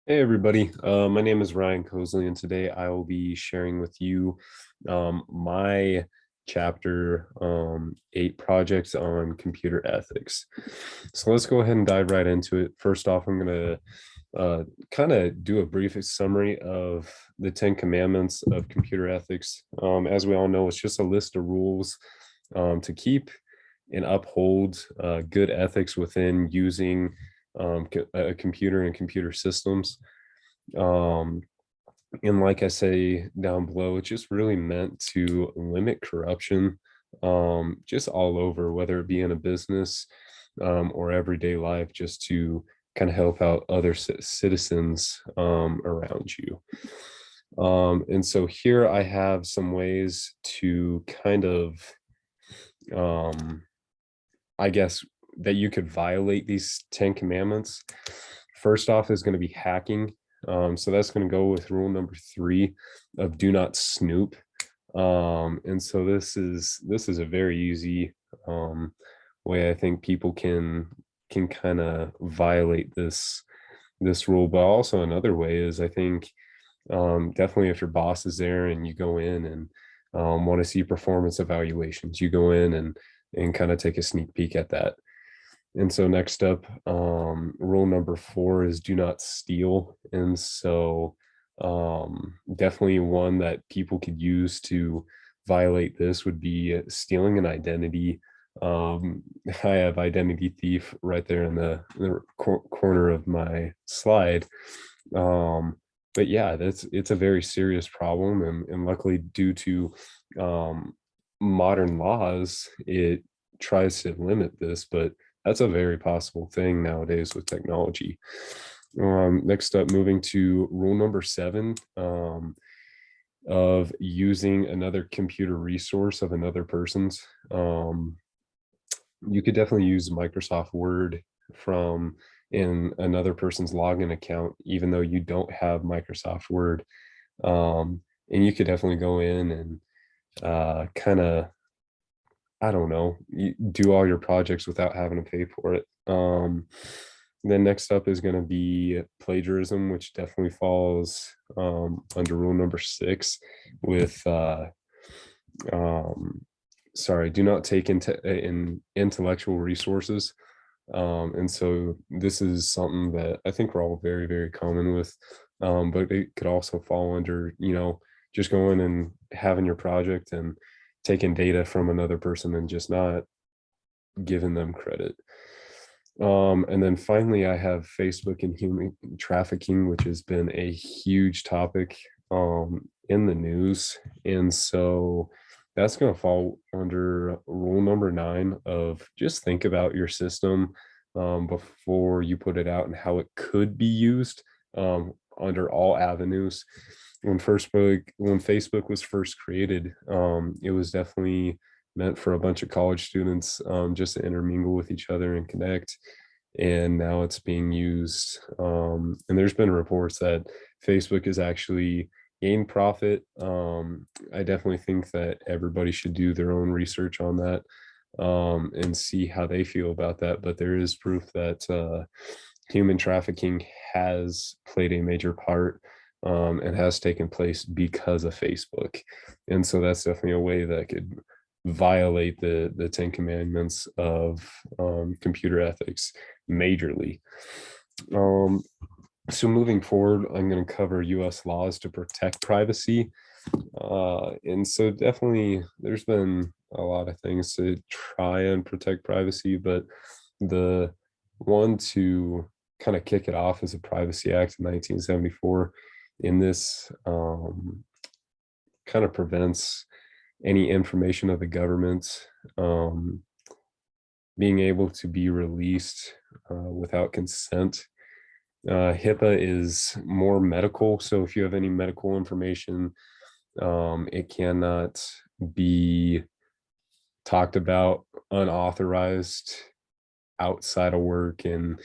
Hey everybody, my name is Ryan Cosley, and today I will be sharing with you my chapter 8 projects on computer ethics. So let's go ahead and dive right into it. First off, I'm going to kind of do a brief summary of the 10 commandments of computer ethics. As we all know, it's just a list of rules to keep and uphold good ethics within using a computer and computer systems. Um, and like I say down below, it's just really meant to limit corruption just all over, whether it be in a business or everyday life, just to kind of help out other citizens around you. And so here I have some ways to kind of, um, I guess, that you could violate these 10 commandments. First off is going to be hacking. So that's going to go with rule number 3 of do not snoop. And so this is a very easy way I think people can kind of violate this rule. But also another way is I think definitely if your boss is there and you go in and want to see performance evaluations, you go in and kind of take a sneak peek at that. And so next up, rule number 4 is do not steal. And so definitely one that people could use to violate this would be stealing an identity. I have identity thief right there in the corner of my slide. But yeah, it's a very serious problem, and luckily due to modern laws, it tries to limit this, but that's a very possible thing nowadays with technology. Next up, moving to rule number 7 of using another computer resource of another person's. You could definitely use Microsoft Word from in another person's login account, even though you don't have Microsoft Word. And you could definitely go in and kind of, I don't know, you do all your projects without having to pay for it. Then next up is going to be plagiarism, which definitely falls under rule number 6 with, sorry, do not take in intellectual resources. And so this is something that I think we're all very, very common with, but it could also fall under, just going and having your project and taking data from another person and just not giving them credit. And then finally, I have Facebook and human trafficking, which has been a huge topic in the news. And so that's going to fall under rule number 9 of just think about your system before you put it out and how it could be used under all avenues. When Facebook was first created, it was definitely meant for a bunch of college students just to intermingle with each other and connect. And now it's being used. And there's been reports that Facebook is actually gained profit. I definitely think that everybody should do their own research on that and see how they feel about that. But there is proof that human trafficking has played a major part and has taken place because of Facebook. And so that's definitely a way that could violate the 10 commandments of computer ethics majorly. So moving forward, I'm going to cover US laws to protect privacy. And so definitely there's been a lot of things to try and protect privacy, but the one to kind of kick it off is the Privacy Act of 1974. In this kind of prevents any information of the government being able to be released without consent. HIPAA is more medical, so if you have any medical information, it cannot be talked about unauthorized outside of work, and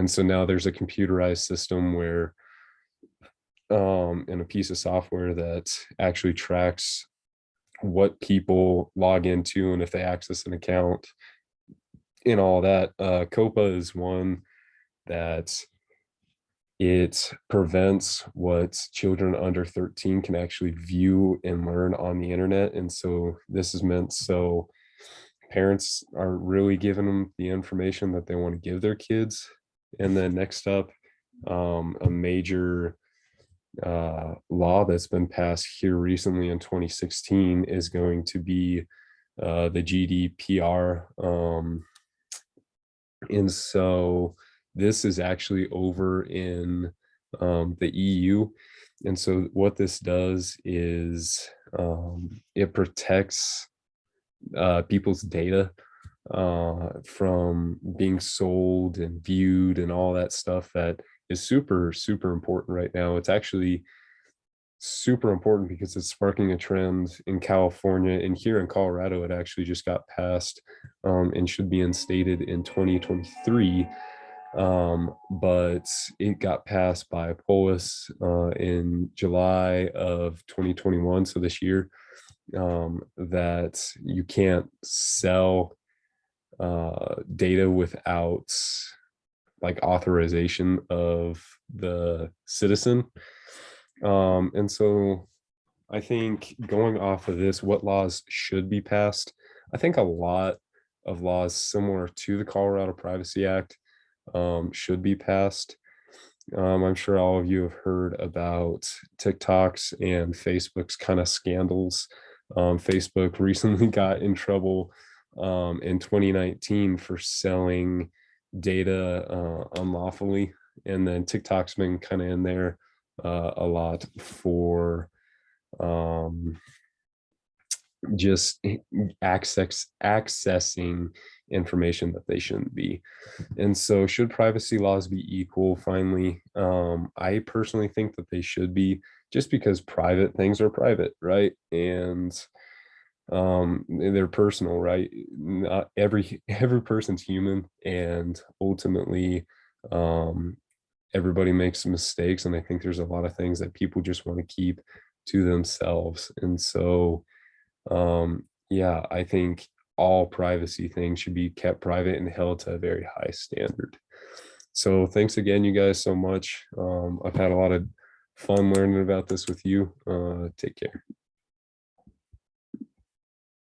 so now there's a computerized system where and a piece of software that actually tracks what people log into and if they access an account and all that. COPA is one that It prevents what children under 13 can actually view and learn on the internet. And so this is meant so parents are really giving them the information that they want to give their kids. And then next up, a major law that's been passed here recently in 2016 is going to be the GDPR. And so this is actually over in the EU. And so what this does is it protects people's data from being sold and viewed and all that stuff that is super, super important right now. It's actually super important because it's sparking a trend in California, and here in Colorado, it actually just got passed and should be instated in 2023. But it got passed by Polis in July of 2021, so this year, that you can't sell data without like authorization of the citizen. And so I think going off of this, what laws should be passed, I think a lot of laws similar to the Colorado Privacy Act should be passed. I'm sure all of you have heard about TikTok's and Facebook's kind of scandals. Facebook recently got in trouble in 2019 for selling data unlawfully, and then TikTok's been kind of in there a lot for just accessing information that they shouldn't be. And so should privacy laws be equal? Finally, I personally think that they should be, just because private things are private, right? And they're personal, right? Not every person's human, and ultimately everybody makes mistakes, and I think there's a lot of things that people just want to keep to themselves. And so yeah, I think all privacy things should be kept private and held to a very high standard. So thanks again, you guys, so much. I've had a lot of fun learning about this with you. Take care.